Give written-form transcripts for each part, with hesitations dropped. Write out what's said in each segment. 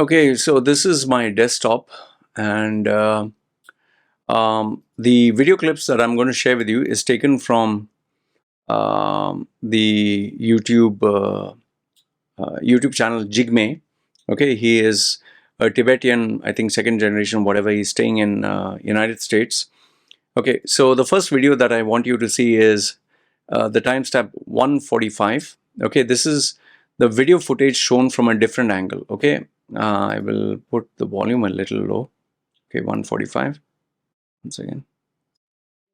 Okay, so this is my desktop, and the video clips that I'm going to share with you is taken from the YouTube channel Jigme. Okay, he is a Tibetan, I think second generation, whatever. He's staying in United States. Okay, so the first video that I want you to see is the timestamp 145. Okay, this is the video footage shown from a different angle. Okay, I will put the volume a little low. Okay, 145. Once again.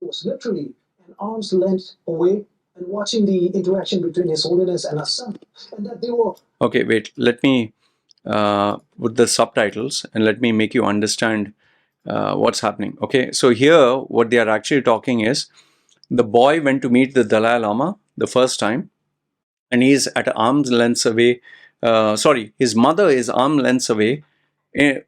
It was literally an arm's length away and watching the interaction between His Holiness and her son. And that they were. Okay, wait, let me put the subtitles and let me make you understand what's happening. Okay, so here what they are actually talking is the boy went to meet the Dalai Lama the first time, and he's at arm's length away. His mother is arm's length away in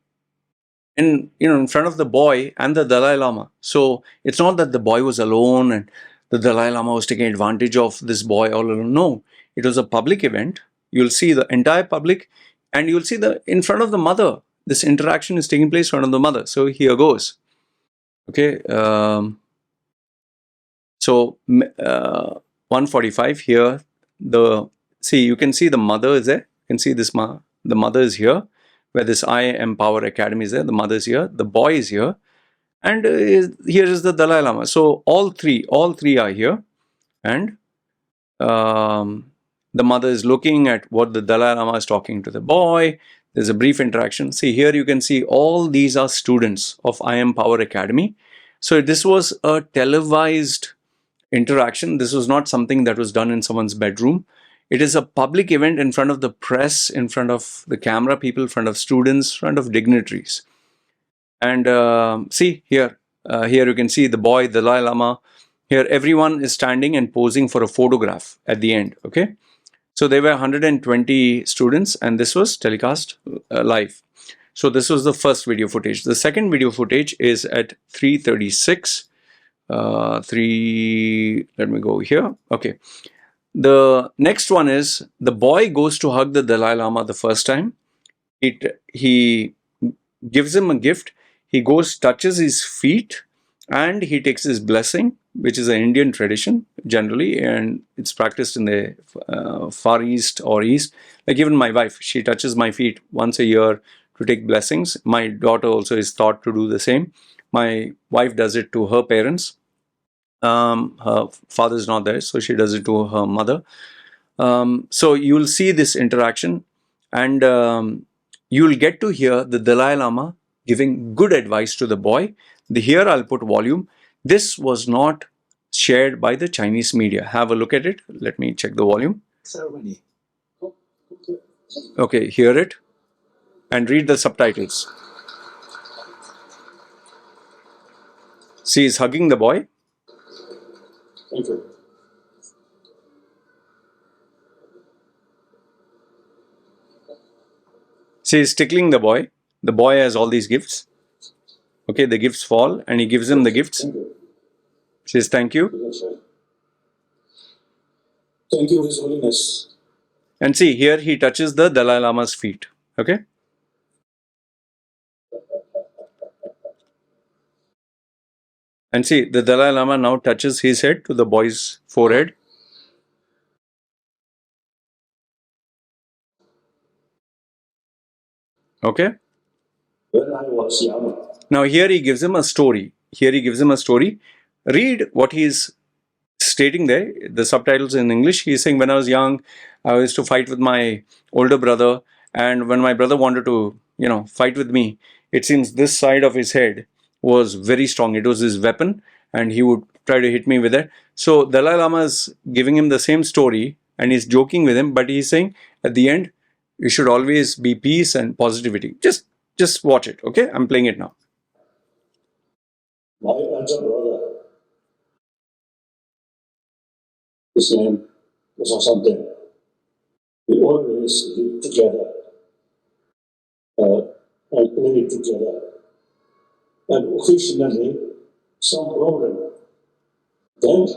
front of the boy and the Dalai Lama. So it's not that the boy was alone and the Dalai Lama was taking advantage of this boy all alone. No, it was a public event. You'll see the entire public, and you'll see the in front of the mother. This interaction is taking place in front of the mother. So here goes. Okay. So 145 here. You can see the mother is there. You can see this the mother is here, where this I Empower Academy is there. The mother is here. The boy is here, and here is the Dalai Lama. So all three are here, and the mother is looking at what the Dalai Lama is talking to the boy. There's a brief interaction. See, here you can see all these are students of I Empower Academy. So this was a televised interaction. This was not something that was done in someone's bedroom. It is a public event in front of the press, in front of the camera people, in front of students, in front of dignitaries. And see here you can see the boy, the Dalai Lama. Here everyone is standing and posing for a photograph at the end. Okay, so there were 120 students, and this was telecast live. So this was the first video footage. The second video footage is at 3:36. Let me go here. Okay, the next one is the boy goes to hug the Dalai Lama the first time. He gives him a gift. He goes, touches his feet, and he takes his blessing, which is an Indian tradition generally, and it's practiced in the Far East or East. Like even my wife, she touches my feet once a year to take blessings. My daughter also is taught to do the same. My wife does it to her parents. Her father is not there, so she does it to her mother. So you'll see this interaction, and you'll get to hear the Dalai Lama giving good advice to the boy. Here I'll put volume. This was not shared by the Chinese media. Have a look at it. Let me check the volume. Ceremony. Okay, hear it and read the subtitles. See, he's hugging the boy. Thank you. See, he's tickling the boy. The boy has all these gifts. Okay, the gifts fall, and he gives him the gifts. Says thank you. Thank you, His Holiness. And see, here he touches the Dalai Lama's feet. Okay. And see, the Dalai Lama now touches his head to the boy's forehead. Okay. When I was young. Now here he gives him a story. Read what he is stating there. The subtitles in English. He is saying, when I was young, I used to fight with my older brother, and when my brother wanted to, fight with me, it seems this side of his head was very strong. It was his weapon, and he would try to hit me with it. So Dalai Lama is giving him the same story, and he's joking with him, but he's saying at the end, you should always be peace and positivity. Just watch it, okay? I'm playing it now. My elder brother, his name was something. We always live together and play together. And occasionally, some problem. Then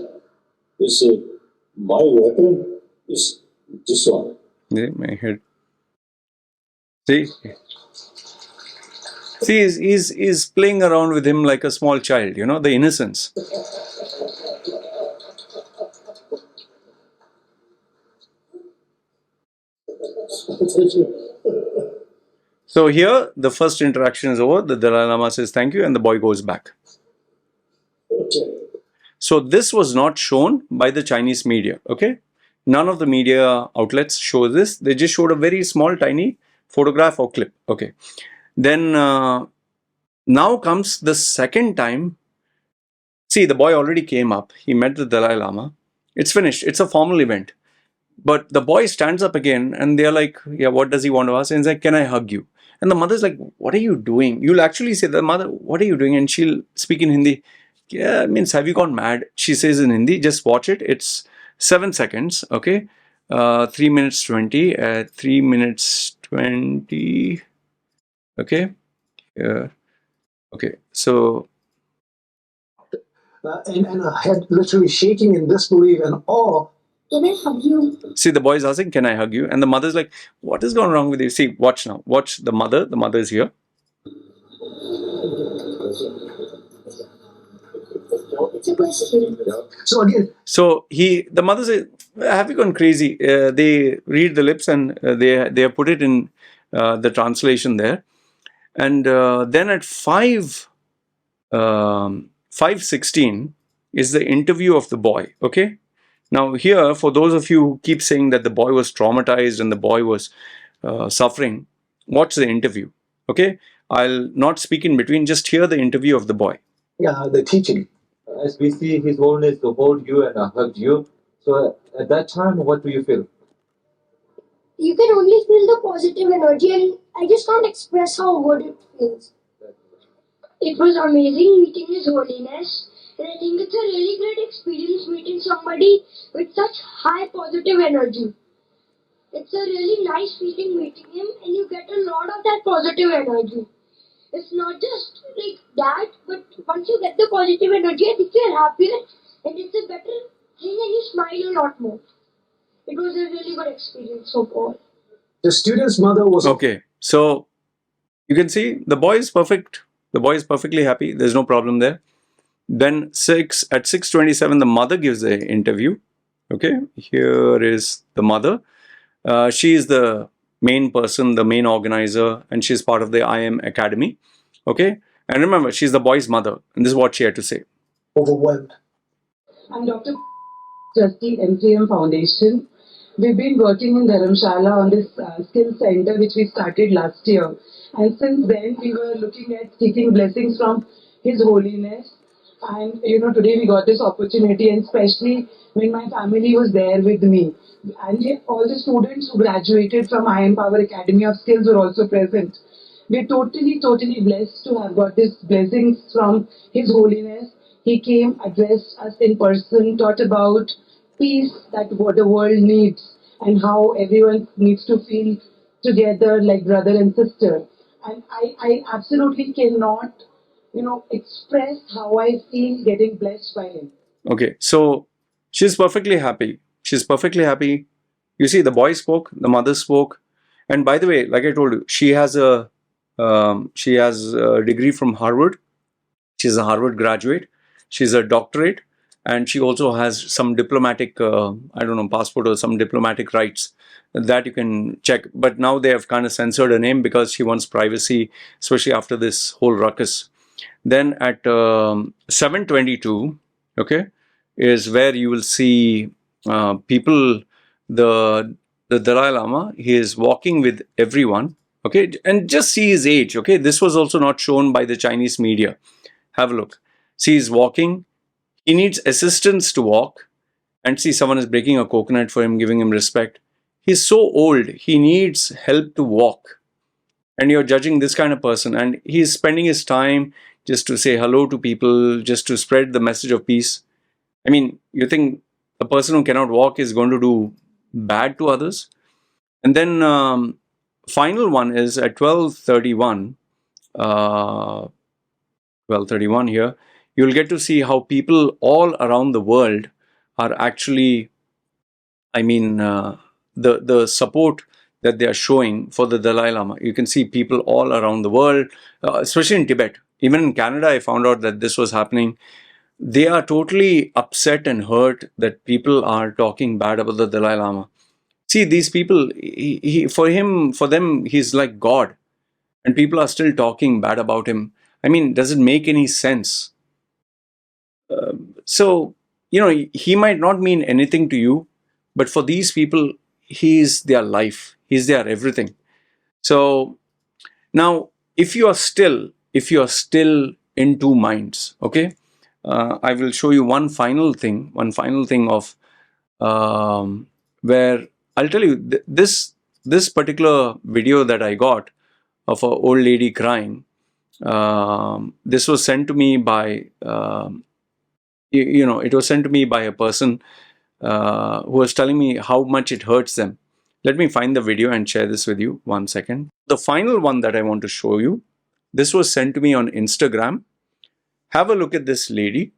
they say, my weapon is this one. Yeah, my head. See, see, he's playing around with him like a small child. You know, the innocence. So here, the first interaction is over. The Dalai Lama says thank you, and the boy goes back. So this was not shown by the Chinese media. Okay, none of the media outlets show this. They just showed a very small, tiny photograph or clip. Okay, then now comes the second time. See, the boy already came up. He met the Dalai Lama. It's finished. It's a formal event. But the boy stands up again and they're like, yeah, what does he want to ask? And he's like, can I hug you? And the mother's like, what are you doing? You'll actually say, the mother, what are you doing? And she'll speak in Hindi. Yeah, it means, have you gone mad? She says in Hindi, just watch it. It's 7 seconds, okay? 3 minutes 20, 3 minutes 20, okay? Uh, okay, so and her head literally shaking in disbelief and awe. Can I hug you? see, the boy is asking, can I hug you? And the mother's like, what is going wrong with you? See, watch now. Watch the mother. The mother is here. It's a question. So again, So the mother says, have you gone crazy? They read the lips and they have put it in the translation there. And then at 5:16 is the interview of the boy. Okay. Now here, for those of you who keep saying that the boy was traumatized and the boy was suffering, watch the interview. Okay. I'll not speak in between. Just hear the interview of the boy. yeah, the teaching. As we see his willingness to hold you and hug you. So at that time, what do you feel? You can only feel the positive energy, and I just can't express how good it feels. It was amazing meeting His Holiness, and I think it's a really great experience meeting somebody with such high positive energy. It's a really nice feeling meeting him, and you get a lot of that positive energy. It's not just like that, but once you get the positive energy, I think you're happier, and it's a better thing, and you smile a lot more. It was a really good experience so far. The student's mother was Okay. So you can see the boy is perfect. The boy is perfectly happy. There's no problem there. Then at 6:27, the mother gives the interview. Okay. Here is the mother. She is the main person, the main organizer, and she's part of the IM Academy. Okay. And remember, she's the boy's mother. And this is what she had to say. overwhelmed. I'm Dr. Trustee MCM Foundation. We've been working in Dharamshala on this skill center which we started last year. And since then we were looking at seeking blessings from His Holiness. And today we got this opportunity, and especially when my family was there with me. And all the students who graduated from IM Power Academy of Skills were also present. We're totally blessed to have got these blessings from His Holiness. He came, addressed us in person, taught about peace that what the world needs, and how everyone needs to feel together like brother and sister. And I absolutely cannot, express how I feel getting blessed by him. Okay. So she's perfectly happy. She's perfectly happy. You see, the boy spoke, the mother spoke. And by the way, like I told you, she has a degree from Harvard. She's a Harvard graduate. She's a doctorate, and she also has some diplomatic, I don't know, passport or some diplomatic rights that you can check. But now they have kind of censored her name because she wants privacy, especially after this whole ruckus. Then at 7:22, okay, is where you will see people. The Dalai Lama, he is walking with everyone. Okay, and just see his age. Okay, this was also not shown by the Chinese media. Have a look. See, he's walking. He needs assistance to walk. And see, someone is breaking a coconut for him, giving him respect. He's so old. He needs help to walk. And you're judging this kind of person. And he's spending his time just to say hello to people, just to spread the message of peace. I mean, you think a person who cannot walk is going to do bad to others? And then final one is at 12:31. 12:31 here, you'll get to see how people all around the world are actually, I mean, the support that they are showing for the Dalai Lama. You can see people all around the world, especially in Tibet. Even in Canada, I found out that this was happening. They are totally upset and hurt that people are talking bad about the Dalai Lama. See, these people, for them, he's like God, and people are still talking bad about him. I mean, does it make any sense? So, he might not mean anything to you, but for these people, he is their life. He's their everything. So now, if you are still in two minds, okay, I will show you one final thing of where I'll tell you this particular video that I got of an old lady crying. This was sent to me by it was sent to me by a person who was telling me how much it hurts them. Let me find the video and share this with you. 1 second. The final one that I want to show you, this was sent to me on Instagram. Have a look at this lady.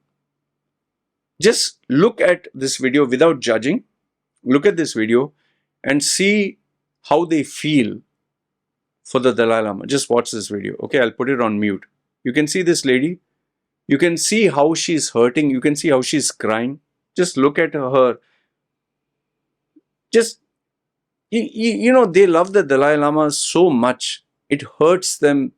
Just look at this video without judging. Look at this video and see how they feel for the Dalai Lama. Just watch this video. Okay, I'll put it on mute. You can see this lady. You can see how she's hurting. You can see how she's crying. Just look at her. Just, they love the Dalai Lama so much. It hurts them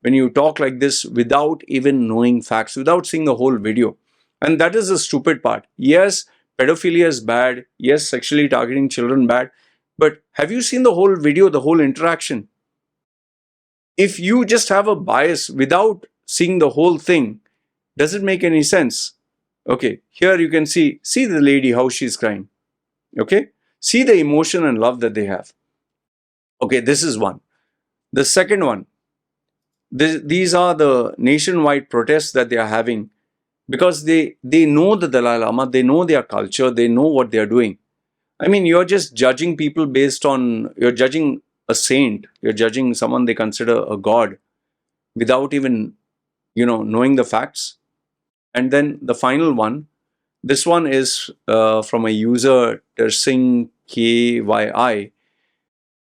when you talk like this without even knowing facts, without seeing the whole video. And that is the stupid part. Yes, pedophilia is bad. Yes, sexually targeting children bad. But have you seen the whole video, the whole interaction? If you just have a bias without seeing the whole thing, does it make any sense? Okay, here you can see the lady, how she's crying. Okay, see the emotion and love that they have. Okay, this is one. The second one, these are the nationwide protests that they are having because they know the Dalai Lama, they know their culture, they know what they are doing. I mean, you're just judging people you're judging a saint, you're judging someone they consider a god without even, knowing the facts. And then the final one, this one is from a user, Tersing KYI.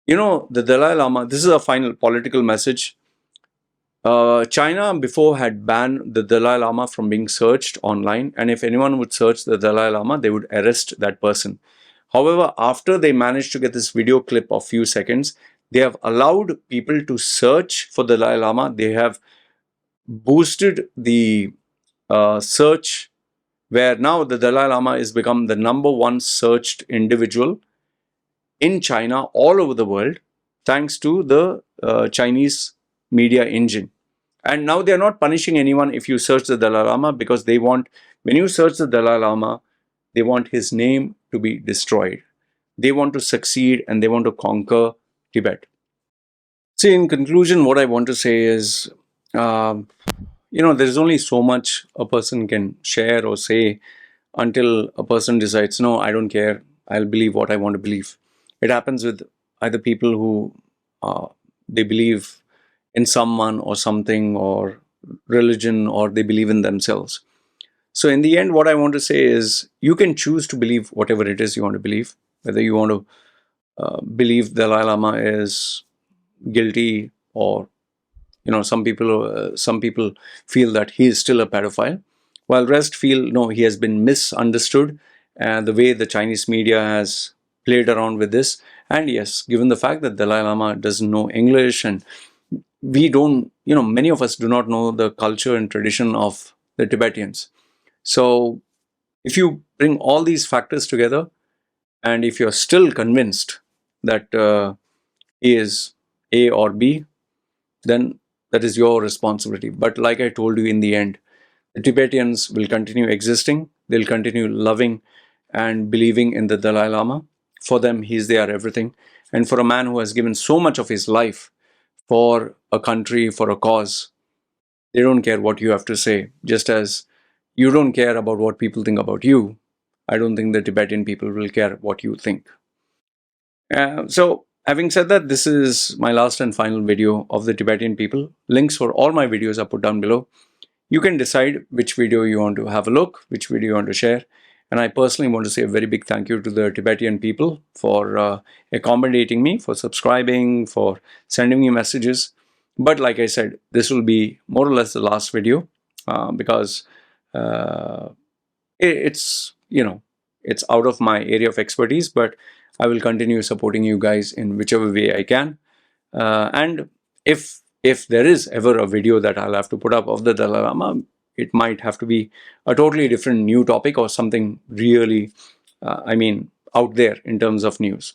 The Dalai Lama, this is a final political message. China before had banned the Dalai Lama from being searched online, and if anyone would search the Dalai Lama, they would arrest that person. However, after they managed to get this video clip of few seconds, they have allowed people to search for the Dalai Lama. They have boosted the search, where now the Dalai Lama is become the #1 searched individual in China all over the world, thanks to the Chinese media engine. And now they are not punishing anyone if you search the Dalai Lama, because they want, when you search the Dalai Lama, they want his name to be destroyed. They want to succeed and they want to conquer Tibet. See, in conclusion, what I want to say is, there's only so much a person can share or say until a person decides, no, I don't care, I'll believe what I want to believe. It happens with either people who they believe in someone or something or religion, or they believe in themselves. So in the end, what I want to say is, you can choose to believe whatever it is you want to believe, whether you want to believe the Dalai Lama is guilty, or some people feel that he is still a pedophile, while rest feel no, he has been misunderstood, and the way the Chinese media has played around with this. And yes, given the fact that Dalai Lama doesn't know English, and we don't, many of us do not know the culture and tradition of the Tibetans. So if you bring all these factors together, and if you're still convinced that he is A or B, then that is your responsibility. But like I told you, in the end, the Tibetans will continue existing. They'll continue loving and believing in the Dalai Lama. For them, he's their everything. And for a man who has given so much of his life for a country, for a cause, they don't care what you have to say. Just as you don't care about what people think about you, I don't think the Tibetan people will care what you think. So having said that, this is my last and final video of the Tibetan people. Links for all my videos are put down below. You can decide which video you want to have a look, which video you want to share. And I personally want to say a very big thank you to the Tibetan people for accommodating me, for subscribing, for sending me messages. But like I said, this will be more or less the last video because uh, it's, it's out of my area of expertise, but I will continue supporting you guys in whichever way I can. And if there is ever a video that I'll have to put up of the Dalai Lama, it might have to be a totally different new topic or something really, out there in terms of news.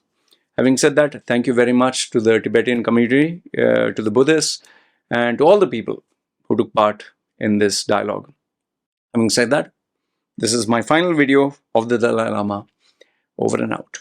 Having said that, thank you very much to the Tibetan community, to the Buddhists, and to all the people who took part in this dialogue. Having said that, this is my final video of the Dalai Lama. Over and out.